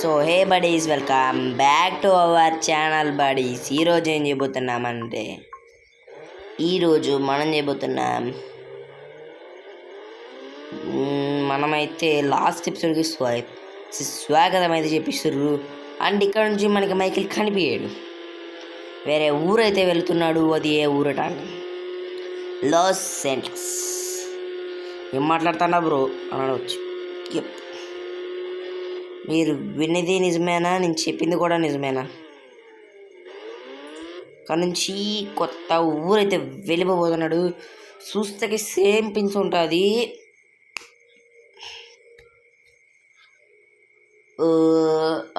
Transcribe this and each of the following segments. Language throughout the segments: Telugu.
So hey buddies, welcome back to our channel buddies. ఈరోజు ఏం చేయబోతున్నామంటే మనం చేయబోతున్నాం మనమైతే లాస్ట్ ఎపిసోడ్కి స్వాగతం అయితే చెప్పిస్తుర్రు. అండ్ ఇక్కడ నుంచి మనకి మైకిల్ కనిపించాడు, వేరే ఊరైతే వెళ్తున్నాడు. అది ఏ ఊరట? Los Angeles. ఏం మాట్లాడుతున్నా బ్రో అని అనవచ్చు. మీరు విన్నది నిజమేనా? నేను చెప్పింది కూడా నిజమేనా? ఇక్కడ నుంచి కొత్త ఊరైతే వెళ్ళిపోతున్నాడు. చూస్తే సేమ్ పిన్స్ ఉంటుంది.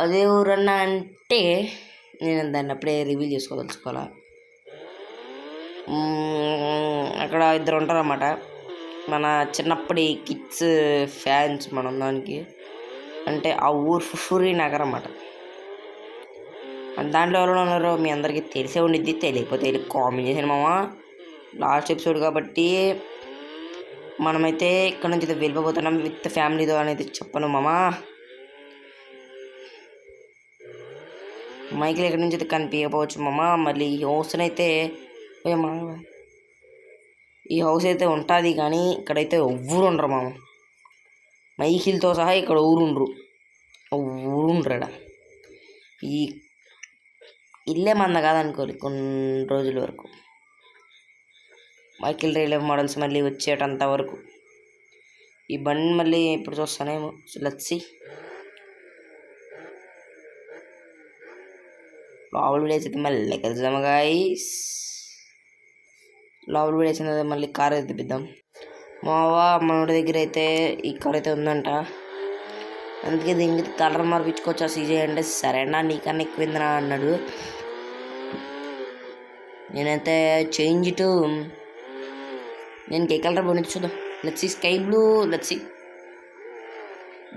అదే ఊరన్నా అంటే నేను దాన్ని అప్పుడే రివీల్ చేసుకోదలుచుకోవాలా. అక్కడ ఇద్దరు ఉంటారు అన్నమాట, మన చిన్నప్పటి కిడ్స్ ఫ్యాన్స్. మనం దానికి అంటే ఆ ఊరు ఫుఫురి నగర్ అన్నమాట. దాంట్లో ఎవరు ఉన్నారో మీ అందరికీ తెలిసే ఉండిద్ది, తెలియకపోతే కామెంట్ చేసాను మామ. లాస్ట్ ఎపిసోడ్ కాబట్టి మనమైతే ఇక్కడ నుంచి వెళ్ళిపోతున్నాం విత్ ఫ్యామిలీతో అనేది చెప్పను మామ. మైకిల్ ఎక్కడి నుంచి అయితే కనిపించకపోవచ్చు మామ. మళ్ళీ ఈ హౌస్ అయితే ఉంటుంది, కానీ ఇక్కడైతే ఎవ్వరు ఉండరు మామ. మైకిల్తో సహా ఇక్కడ ఊరుండ్రాడ. ఈ ఇల్లే మంద కాదనుకోవాలి కొన్ని రోజుల వరకు. మైకిల్ రైల్ మోడల్స్ మళ్ళీ వచ్చేటంత వరకు ఈ బండి మళ్ళీ ఇప్పుడు చూస్తానేమో. లచ్చి లోపల విడేసి మళ్ళీ కలిసాము గాయస్. లోపల విడేసిన మళ్ళీ కార్ అయితే తెప్పిద్దాం. మావా మనోడి దగ్గర అయితే ఈ కార్ అయితే ఉందంట, అందుకే దీనికి కలర్ మార్పించుకోవచ్చా సీజే అంటే సరేనా నీకన్నా ఎక్కువైందినా అన్నాడు. నేనైతే చేంజ్ టు నేను ఏ కలర్ బాగుంది చూద్దాం. Let's see sky blue. Let's see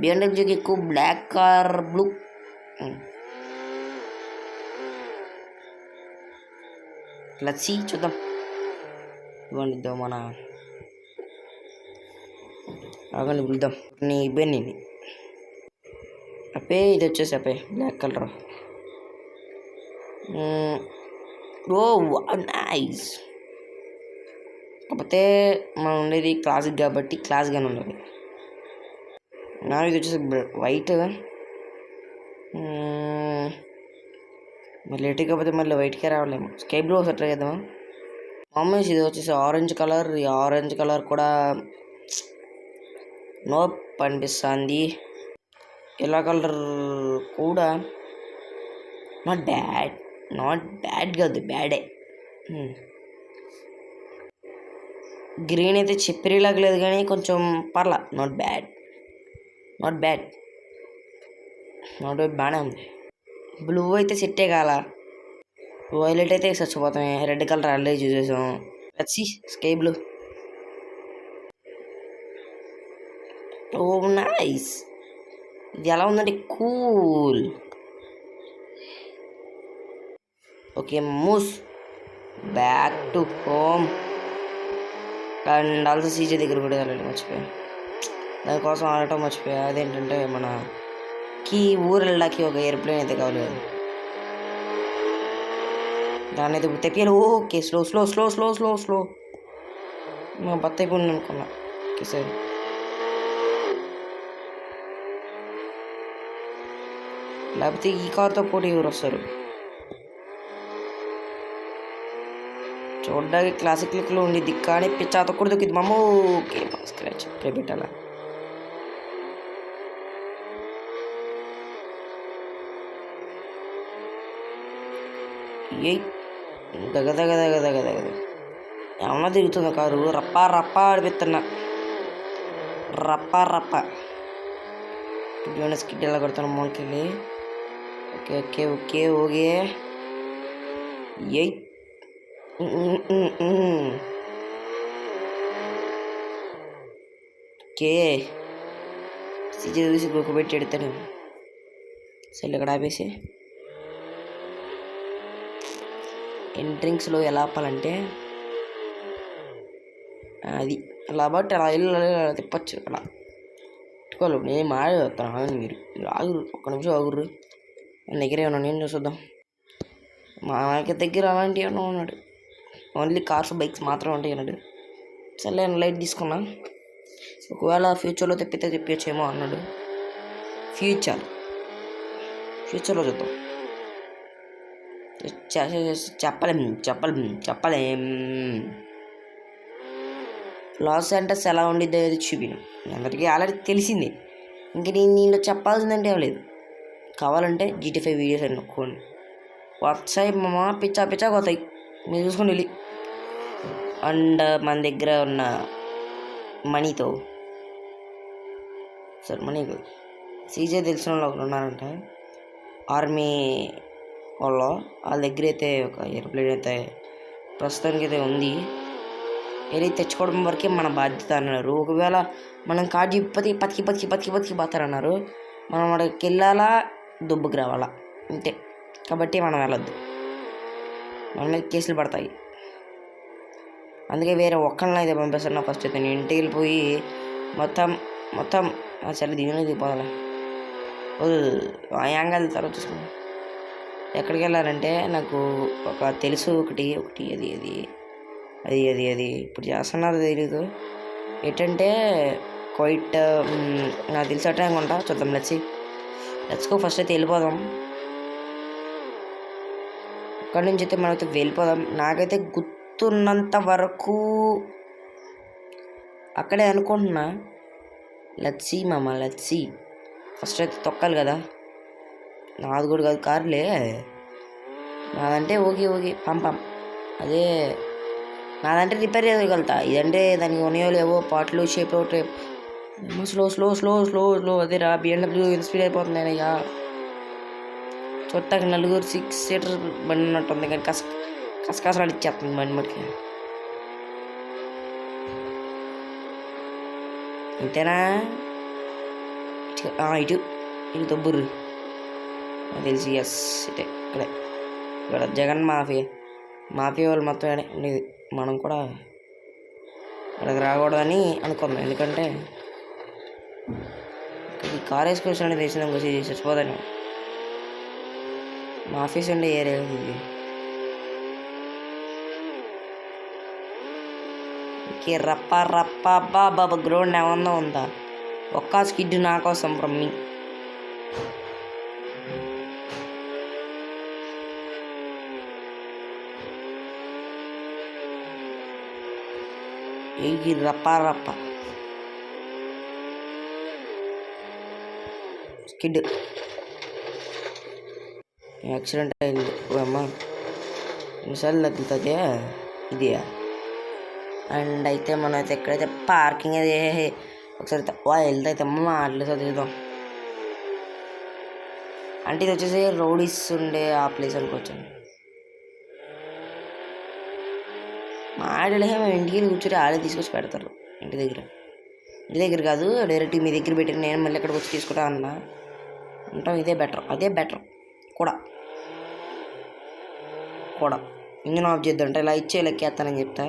బిఎండబ్ల్యూకి ఎక్కువ black car blue. Let's see చూద్దాం. ఇవ్వండి మన అవన్నీ పిలుద్దాం. నీ బెన్నీని అప్పే ఇది వచ్చేసి అప్పే బ్లాక్ కలర్. ఓ నైస్. కాకపోతే మనం ఉండేది క్లాసిక్ కాబట్టి క్లాస్గానే ఉండదు. నా ఇది వచ్చేసి వైట్. మళ్ళీ ఎటు కాకపోతే మళ్ళీ వైట్కే రావలేము. స్కై బ్లూ ఒకసారి ట్రై చేద్దామా? మామూలు ఇది వచ్చేసి ఆరెంజ్ కలర్. ఈ ఆరెంజ్ కలర్ కూడా నోప్ అనిపిస్తుంది. ఎల్లో కలర్ కూడా నాట్ బ్యాడ్ కాదు, బ్యాడే. గ్రీన్ అయితే చెప్పిరీలాగా లేదు, కానీ కొంచెం పర్లా. నాట్ బ్యాడ్ బాగానే ఉంది. బ్లూ అయితే సెట్టే కాల. వైలెట్ అయితే చచ్చిపోతాం. రెడ్ కలర్ ఆల్రెడీ చూసేసాం. వచ్చి స్కై బ్లూ. Oh nice. ఇది ఎలా ఉందంటే cool. Okay, moves back to home. And also CJ దగ్గర కూడా వెళ్ళాలి, మర్చిపోయా. దానికోసం ఆడటం మర్చిపోయా. అదేంటంటే మనకి ఊరు వెళ్ళడానికి ఒక ఎయిర్ప్లేన్ అయితే కావాలి కదా, దాన్ని అయితే ఇప్పుడు తెప్పియాలి. ఓకే, స్లో మా బత్త అయిపోయింది అనుకున్నా. ఓకే సరే. లేకపోతే ఈ కార్తో పోటీ ఎవరు వస్తారు? చూడ్డానికి క్లాసిక్ లుక్లో ఉండిద్ది, కానీ పిచ్చాత కూడా దొక్కింది మమ్మో. ఓకే, స్క్రాచ్ ప్లే పెట్టాలా? ఏ దగ్గ ఏమన్నా తిరుగుతుంది కారు. రప్ప ఆడిపిస్తున్నా. రప్ప స్కిడ్ ఎలా కొడతాను మోన్కెళ్ళి. ఓకే ఏ ఓకే సీజీ చూసి గుక్కబెట్టి ఎడతాను. సెల్ ఇక్కడ ఆపేసి ఎంట్రింగ్స్లో ఎలా ఆపాలంటే అది అలా బట్టి అలా ఇల్లు తిప్పచ్చు. అలా తెచ్చుకోవాలి. నేను మాట్లాడతాను ఆగండి, మీరు ఆగురు, ఒక్క నిమిషం ఆగురు. నా దగ్గర ఏమన్నా నేను చూద్దాం. మా దగ్గర అలాంటివి ఏమన్నా ఉన్నాడు. ఓన్లీ కార్స్ బైక్స్ మాత్రం ఉంటాయి అన్నాడు. సరే లైట్ తీసుకున్నా. ఒకవేళ ఫ్యూచర్లో తెప్పించేమో అన్నాడు. ఫ్యూచర్లో చూద్దాం. చెప్పలేం. లాస్ ఏంటస్ ఎలా ఉండిద్దో అది చూపిను. అందరికీ ఆల్రెడీ తెలిసిందే. ఇంక నేను నీళ్ళు చెప్పాల్సిందంటే ఏం లేదు. కావాలంటే GTA 5 వీడియోస్ అని నొక్కోండి. వస్తాయి మా పిచ్చా పోతాయి, మీరు చూసుకొని వెళ్ళి. అండ్ మన దగ్గర ఉన్న మనీతో సరే మనీకు సీజే తెలిసిన వాళ్ళు ఒకరు ఉన్నారంట ఆర్మీ వాళ్ళ దగ్గర అయితే ఒక ఏరోప్లేన్ అయితే ప్రస్తుతానికి అయితే ఉంది. ఏదైతే తెచ్చుకోవడం వరకే మన బాధ్యత అన్నారు. ఒకవేళ మనం కార్డు పతికి పోతారన్నారు. మనం అక్కడికి వెళ్ళాలా, దుబ్బుకి రావాలా అంతే. కాబట్టి మనం వెళ్ళొద్దు, మన మీద కేసులు పడతాయి. అందుకే వేరే ఒక్కళ్ళని అయితే పంపిస్తున్నా. ఫస్ట్ అయితే నేను ఇంటికి వెళ్ళిపోయి మొత్తం సరే దీని దిగిపోదాలే, యాంగల్ తర్వాత చూసుకున్నాం. ఎక్కడికి వెళ్ళాలంటే నాకు ఒక తెలుసు, ఒకటి అది ఇప్పుడు చేస్తున్నారు తెలీదు. ఏంటంటే క్వైట్ నాకు తెలిసి అట్టే అనుకుంటా. చూద్దాం, లెట్స్ గో. ఫస్ట్ అయితే వెళ్ళిపోదాం. అక్కడి నుంచి అయితే మనమైతే వెళ్ళిపోదాం. నాకైతే గుర్తున్నంత వరకు అక్కడే అనుకుంటున్నా. Let's see. ఫస్ట్ అయితే తొక్కాలి కదా. నాది కూడా కాదు కార్లే, నాదంటే ఓకే పంపం. అదే నాదంటే రిపేర్ చేయగలుగుతా. ఇదంటే దానికి ఉన్నాయో లేవో పాటలు షేప్ అవుట్ స్లో. అదే రా BMW ఇన్స్పైర్ అయిపోతుంది. నేను ఇక చూడటానికి 4 6 సీటర్ బండి ఉన్నట్టుంది, కానీ కసకసలాడి ఇచ్చేస్తుంది బండి మటుకి. అంతేనా? ఇటు తొబ్బుర్రు తెలిసి. ఎస్ ఇటే ఇక్కడ జగన్ మాఫియా వాళ్ళు మొత్తం ఉండేది. మనం కూడా ఇక్కడికి రాకూడదని అనుకుందాం. ఎందుకంటే ఈ కార్ వేసుకొచ్చిన తెలిసిన వచ్చి చచ్చిపోతాను. మా ఆఫీస్ ఉండే ఏరియా ఇది. రప్ప బాబా గ్రౌండ్ ఏమన్నా ఉందా? ఒక్క స్కిడ్ నా కోసం ఫ్రమ్ మీ. రప్ప స్కిడ్ యాక్సిడెంట్ అయింది. అమ్మా ఎన్నిసార్లు తగ్గుతుంది ఇది. అండ్ అయితే మనం అయితే ఎక్కడైతే పార్కింగ్ అది ఒకసారి వెళ్తే అయితే మాటలు చదువుదాం. అంటే ఇది వచ్చేసి రౌడీస్ ఉండే ఆ ప్లేస్ అనుకోవచ్చాను. మాడలే మేము ఇంటికి కూర్చొని ఆడే తీసుకొచ్చి పెడతారు. ఇంటి దగ్గర కాదు, డైరెక్ట్ మీ దగ్గర పెట్టి నేను మళ్ళీ ఎక్కడికి వచ్చి తీసుకుంటా అన్నా అంటాం. అదే బెటర్ కూడా. ఇంజిన్ ఆఫ్ చేద్దాం అంటే ఇలా లెక్కేస్తానని చెప్తా.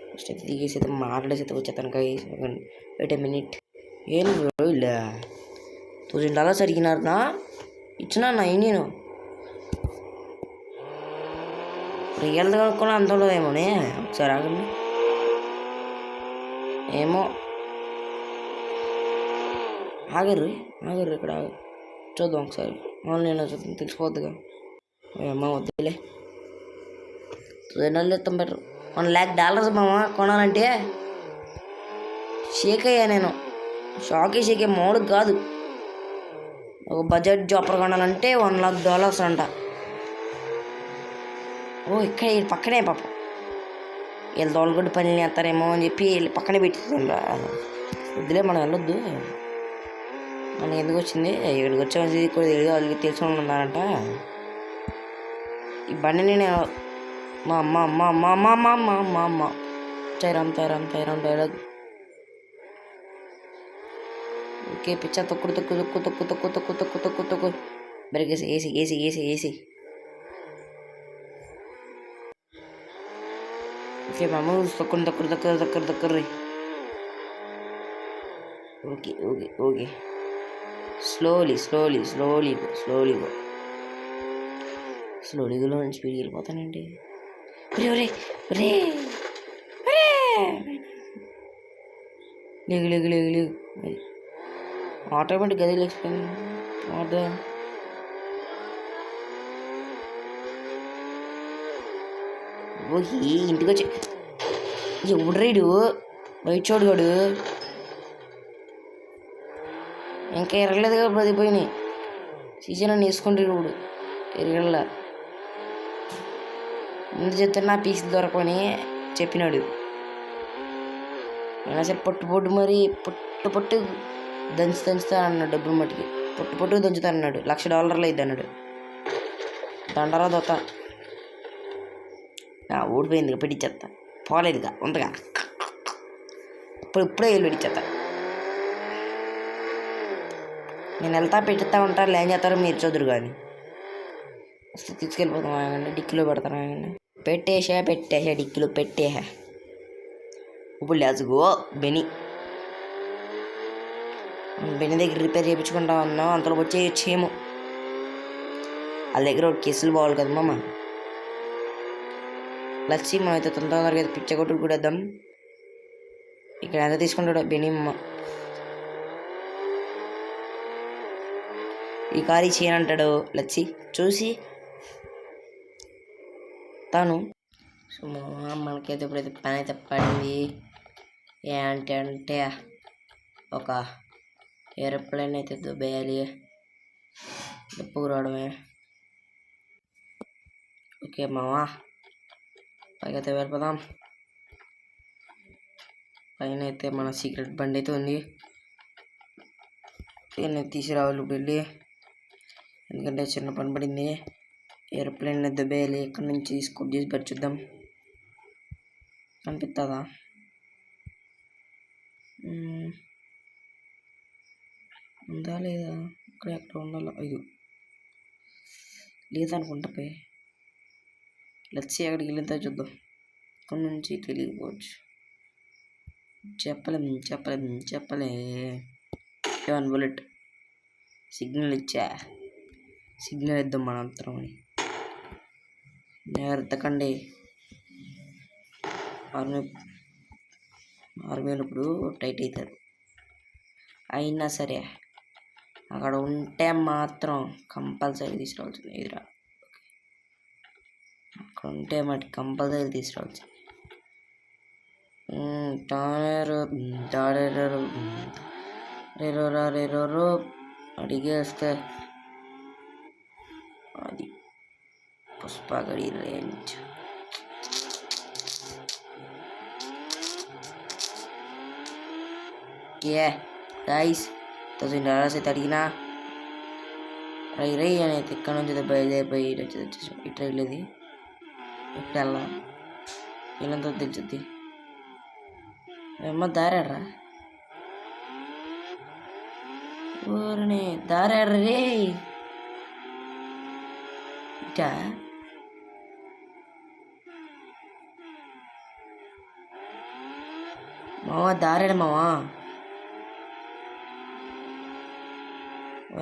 ఫస్ట్ అయితే దిగేసి అయితే మాట్లాడేసి అయితే వచ్చేస్తాను. Wait a minute. ఏం ఇలా $1000 అడిగినారనా? ఇచ్చినా నేను రియల్ కనుక్కున్నా అంత ఉండదేమోనే. ఒకసారి ఆగండి. ఏమో ఆగరు ఇక్కడ చూద్దాం ఒకసారి. ఆన్లైన్లో చూద్దాం, తెలిసిపోద్దిగా. అమ్మ వద్దులే, $200 ఇస్తాం బెటర్. $1,00,000 మామ కొనాలంటే షేక్ అయ్యా నేను. షేక్ మామూలుగా కాదు. ఒక బడ్జెట్ జాపర్ కొనాలంటే $1,00,000 అంట. ఇక్కడ పక్కనే పాపం వీళ్ళు తోలుగొడ్డు పని చేస్తారేమో అని చెప్పి వీళ్ళు పక్కనే పెట్టిందా. వద్దులే, మనం వెళ్ళొద్దు. మనకి ఎందుకు వచ్చింది ఇక్కడికి వచ్చే కూడా తెలియదు. వాళ్ళకి తెలిసి ఉన్నారంట. ఈ బండిని నేను మా అమ్మ తైరామ్ డైలాగ్. ఓకే పిచ్చా తొక్కు బరిగేసి ఏసి. ఓకే మామ తొక్కుర్రి. Okay okay okay slowly slowly slowly స్లోలీగా స్లోలీగా నుంచి స్పీడ్కి వెళ్ళిపోతానండి. ఒరే ఒరే ఒరే ఒరే లేగు లేగు లేగు లేగు అది ఆటోమేటిక్ గది లేకపోయింది ఆటో. ఓహి ఇంటికి వచ్చి ఎవడు రైడు బయట చూడగాడు ఇంకా ఎరగలేదు కాబట్టి పదిపోయినాయి. సీజన్ అని వేసుకుంటే ఇప్పుడు ఎరగల ముందు చెప్తే నా పీసులు దొరకమని చెప్పినాడు. అయినా సరే పొట్టు పొట్టు మరి పొట్టు పొట్టు దంచుతా అన్నాడు. డబ్బులు మట్టికి పొట్టు పొట్టు దంచుతా అన్నాడు. $1,00,000 అయింది అన్నాడు. దండరా దొత్త ఓడిపోయింది ఇక పెట్టించేస్తా. పోలేదుగా ఉందిగా ఇప్పుడే వెళ్ళి పెట్టించేస్తా. నేను వెళ్తా పెట్టిస్తా ఉంటాను. ఏం చేస్తారో మీరు చదువురు కానీ వస్తే తీసుకెళ్ళిపోతాం. ఆగండి డిక్కీలో పెడతాను. ఆగండి పెట్టేసా డిక్కీలో పెట్టేసా. ఇప్పుడు లేచుగో బెని దగ్గర రిపేర్ చేయించుకుంటా ఉన్నాం. అంతలో వచ్చేయచ్చేమో. వాళ్ళ దగ్గర ఒక కేసులు బావాలి కదా మామ. లచ్చి మనం అయితే తొందరగా పిచ్చ కొట్టుకు కూడా వద్దాం. ఇక్కడ ఎంత తీసుకుంటాడో బెని అమ్మ. ఈ కారు చేయనంటాడు లచ్చి చూసి తాను. సో మనకైతే ఇప్పుడైతే పని అయితే పడింది. ఏంటంటే ఒక ఏరోప్లేన్ అయితే దుబ్బేయాలి. దుప్పుకు రావడమే. ఓకే మావా పైకైతే వెళ్ళిపోదాం. పైన అయితే మన సీక్రెట్ బండి అయితే ఉంది. నేను తీసుకురావాలి ఇప్పుడు వెళ్ళి. ఎందుకంటే చిన్న పని పడింది. ఏరోప్లేన్ దుబ్బేయాలి. ఇక్కడ నుంచి స్కూప్ చేసి పెట్టి చూద్దాం. కనిపిస్తుందా? ఉందా లేదా? ఇక్కడ ఎక్కడ ఉండాలో ఇది లేదనుకుంటా. పోయి లచ్చి అక్కడికి వెళ్ళితే చూద్దాం. ఇక్కడ నుంచి తెలియకపోవచ్చు. చెప్పలే. 1 బుల్లెట్ సిగ్నల్ ఇచ్చా. సిగ్నల్ ఇద్దాం మన అంతరం అని. ఎత్తకండి. ఆర్మీ ఇప్పుడు టైట్ అవుతారు. అయినా సరే అక్కడ ఉంటే మాత్రం కంపల్సరీ తీసుకురావాల్సింది. ఎదురా అక్కడ ఉంటే మటు కంపల్సరీ తీసుకురావాల్సింది. రేరో అడిగేస్తే అది పుష్పగడి రేంజ్. గైస్ $1,000 అయితే అడిగినా రై అని అయితే ఇక్కడ నుంచి బయలుదేరిపోయి ఇటు వెళ్ళేది. ఎప్పుడు వెళ్ళాం వీళ్ళంతా తెలుసుద్ది. ఏమో దారాడరా ఊరిని దారాడ్రా రే. ఇటా మావా దారాడు మావా.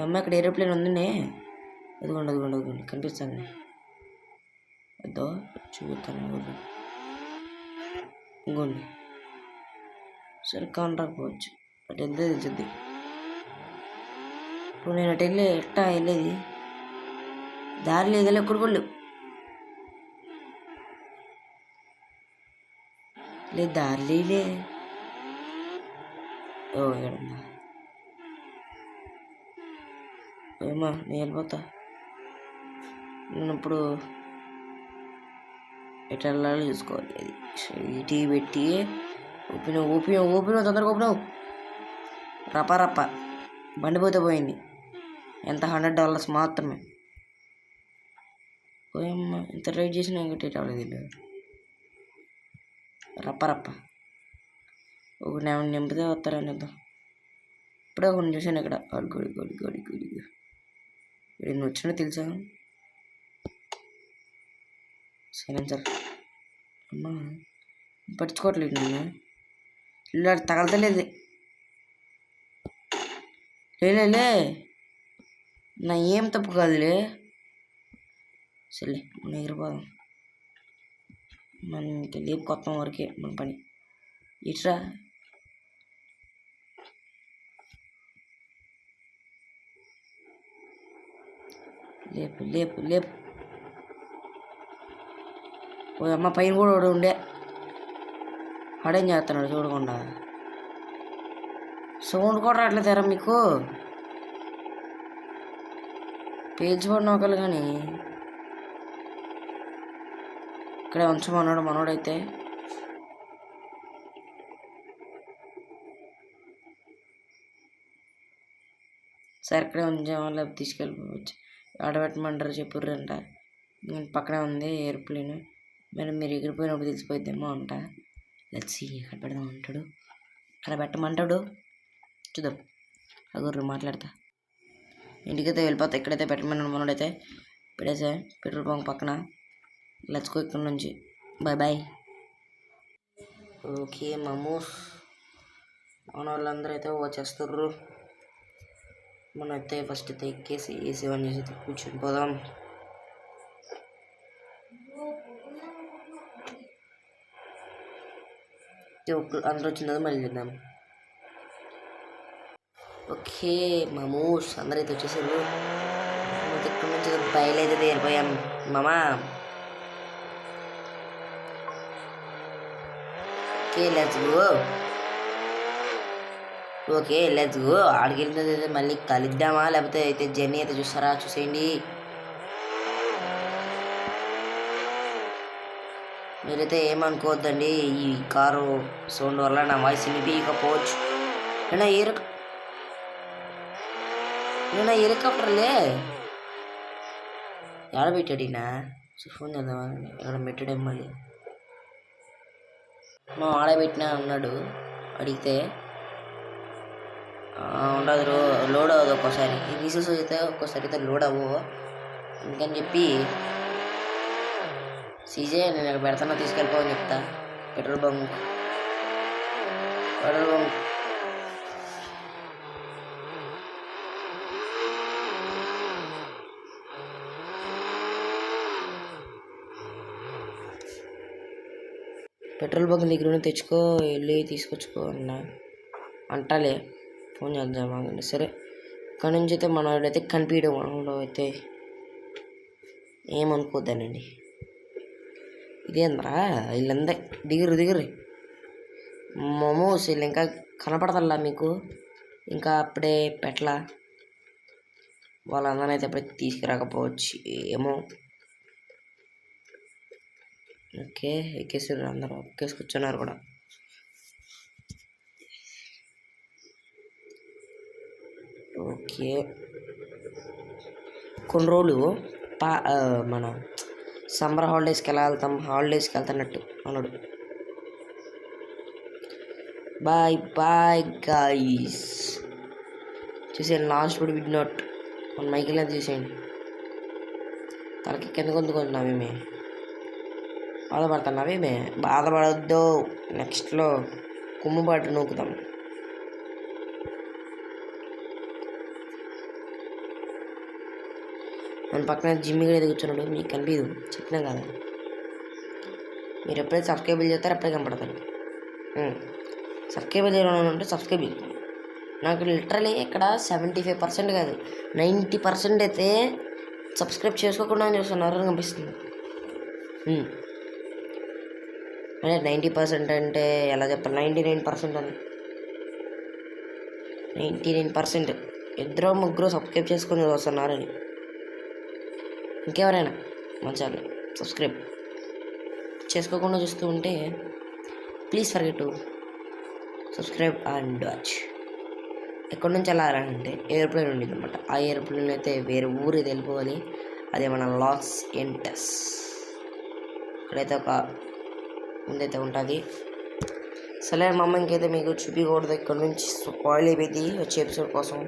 అమ్మ ఇక్కడ ఏరోప్లేన్ ఉందండి. అదిగోండి కనిపిస్తుంది. అదో చూపుతాను. ఇంకోండి సరే కానరాకపోవచ్చు. అటు వెళ్తే తెలుసుద్ది. ఇప్పుడు నేను అటు వెళ్ళేది దారి లేదలే. కొడుకోళ్ళు లేదు దారి లేలే. ఓ ఎక్కడుందా ఏమా నేను వెళ్ళిపోతా. నేను ఇప్పుడు ఎటు వెళ్ళాలో చూసుకోవాలి. అది ఇటీ పెట్టి ఊపిన తొందరగా ఓపినావు. రప్ప బండి పోతే పోయింది. ఎంత $100 మాత్రమే. పోయమ్మా ఇంత రైడ్ చేసినా ఇంకా టేట్ అవ్వలేదు. రప్ప ఒక నింపితే వస్తారని వద్దాం. ఇప్పుడే కొన్ని చూసాను ఇక్కడ. గడి నేను వచ్చినా తెలుసా? సైలెన్సర్ అమ్మా పట్టించుకోవట్లేదు. నేను ఇల్లు తగలతలేదు. లే నా ఏం తప్పు కాదులే. సరే మన ఎగిరిపోదాం. మనకి లేపు కొత్త వరకే మన పని. ఇట్రా లేపు లేపు లేపు. ఓ అమ్మ పైన కూడా ఒకడు ఉండే. ఆడేం చేస్తున్నాడు చూడకుండా. సౌండ్ కూడా రావట్లేదారా మీకు? పేల్చిపడిన ఒకళ్ళు కానీ ఇక్కడే ఉంచమన్నాడు మనోడైతే. సరే ఇక్కడే ఉంచామో లేకపోతే తీసుకెళ్ళిపోవచ్చు. ఆడబెట్టమంటారు చెప్పుర్రంట. పక్కనే ఉంది ఎయిర్ప్లేన్. మీరు ఎగిరిపోయినప్పుడు తెలిసిపోయిద్దేమో అంట. లెట్స్ సీ ఎక్కడ పెడదాం అంటాడు. అక్కడ పెట్టమంటాడు, చూద్దాం. అగోర్రు మాట్లాడతా. ఇంటికైతే వెళ్ళిపోతా. ఇక్కడైతే పెట్టమన్నాడు మనోడైతే. పెట్టేసా పెట్రోల్ బంక్ పక్కన. లెట్స్ గో ఇక్కడ నుంచి. Bye bye. ఓకే మామూస్, మన వాళ్ళందరూ అయితే వచ్చేస్తుర్రు. మనం అయితే ఫస్ట్ అయితే ఎక్కేసి ఏసీ ఆన్ చేసి అయితే కూర్చొని పోదాం. అందరూ వచ్చిన తర్వాత మళ్ళీ చేద్దాం. ఓకే మామూస్, అందరైతే వచ్చేసారు. ఇక్కడ నుంచి బయలుదేరి తీరిపోయాం మామా. Okay let's go. Okay let's go. ఆడికి వెళ్ళిన తర్వాత మళ్ళీ కలుద్దామా లేకపోతే అయితే జర్నీ అయితే చూస్తారా? చూసేయండి. మీరైతే ఏమనుకోవద్దండి, ఈ కారు సౌండ్ వల్ల నా వాయిస్ వినిపించకపోవచ్చు. నేను హెలికాప్టర్లే ఎక్కడ పెట్టాడినా? ఫోన్ చేద్దామా? ఎక్కడ పెట్టాడే మళ్ళీ మా ఆడబెట్టినా అన్నాడు. అడిగితే ఉండదు, లోడ్ అవ్వదు ఒక్కోసారి. రీసెస్ అయితే ఒక్కోసారి అయితే లోడ్ అవ్వవు. అందుకని చెప్పి సీజే నేను ఇక్కడ పెడతాను, తీసుకెళ్ళిపోవని చెప్తా. పెట్రోల్ బంక్ పెట్రోల్ బంక్ దగ్గర తెచ్చుకో, వెళ్ళి తీసుకొచ్చుకో అంటాలే. ఫోన్ చేద్దాం. సరే ఇక్కడ నుంచి అయితే మనోడైతే కనిపించడం, మనలో అయితే ఏమనుకోద్దానండి. ఇదేంద్రా వీళ్ళందరూ దిగురు మోమోస్. వీళ్ళు ఇంకా కనపడతల్లా మీకు? ఇంకా అప్పుడే పెట్లా. వాళ్ళందరూ అయితే అప్పుడే తీసుకురాకపోవచ్చు ఏమో. ఓకే ఎక్కేసారు, అందరూ ఎక్కేసి కూర్చున్నారు కూడా. ఓకే కొన్ని రోజులు మన సమ్మర్ హాలిడేస్కి ఎలా వెళ్తున్నట్టు అన్నాడు. Bye bye guys. చూసేయండి లాస్ట్ బట్ విడ్ నాట్ మన మైకిల్ అయితే చూసేయండి. తలకి కింద కొందుకుంటున్నావేమే, బాధపడుతున్నావేమే? బాధపడద్దు, నెక్స్ట్లో కుమ్ముబాటు నూకుతాం. మన పక్కన జిమ్మి కూడా కూర్చున్నాడు, మీకు కనిపించదు, చెప్పినా కదా. మీరు ఎప్పుడైతే సబ్స్క్రైబ్ చేస్తారో అప్పుడే కనపడతారు. సబ్స్క్రైబ్ చేయడం అంటే సబ్స్క్రైబ్ చేస్తాను. నాకు లిటరలీ ఇక్కడ 75% కాదు 90% అయితే సబ్స్క్రైబ్ చేసుకోకుండా చూస్తున్నారు అని కనిపిస్తుంది. అంటే 90% అంటే ఎలా చెప్పాలి, 99% అని. 99% ఇద్దరు ముగ్గురు సబ్స్క్రైబ్ చేసుకొని వస్తున్నారని. ఇంకెవరైనా మంచి సబ్స్క్రైబ్ చేసుకోకుండా చూస్తూ ఉంటే please forget to subscribe and watch. ఎక్కడి నుంచి వెళ్ళాలంటే ఎయిర్ప్లేన్ ఉండేది అనమాట. ఆ ఎయిర్ప్లేన్ అయితే వేరే ఊరు వెళ్ళిపోవాలి. అదే మన లాస్ ఏంటస్. ఇక్కడైతే ఒక ముందైతే ఉంటుంది. సరే మా అమ్మ ఇంకైతే మీకు చూపించకూడదు, ఇక్కడ నుంచి స్పాయిల్ అయిపోయింది వచ్చే ఎపిసోడ్ కోసం.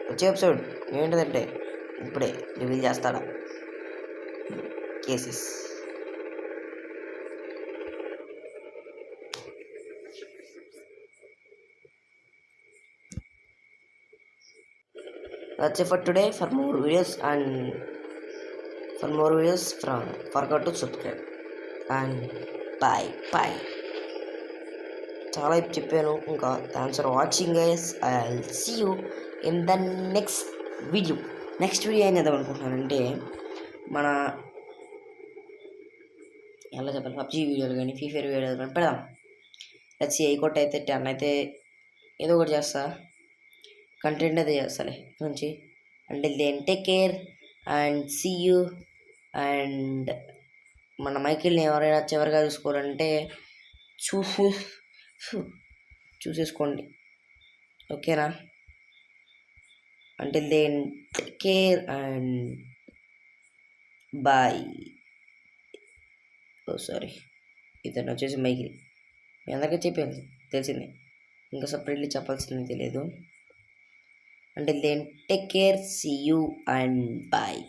వచ్చే ఎపిసోడ్ ఏంటిదంటే ఇప్పుడే రివీల్ చేస్తాడా cases. that's it for today. For more videos forgot to subscribe and bye. చాలా చెప్పాను ఇంకా. Thanks for watching guys. I will see you in the next video ఏం చేద్దాం అనుకుంటున్నానంటే మన ఎలా చెప్పాలి, పబ్జీ వీడియోలు కానీ ఫ్రీ ఫైర్ వీడియోలు కానీ పెడదాం. లెట్స్ ఏ కొట్ట అయితే 10 అయితే ఏదో ఒకటి చేస్తా, కంటెంట్ అయితే చేస్తాలే నుంచి. అంటే then take care and see you. And మన మైకిల్ని ఎవరైనా చివరిగా చూసుకోవాలంటే చూసేసుకోండి, ఓకేనా? అంటే then take care and bye. Sorry, ఇతను వచ్చేసి మైకిల్. మీ అందరికీ చెప్పాను, తెలిసిందే, ఇంకా సపరేట్లీ చెప్పాల్సింది తెలియదు. అంటే then take care, see you and bye.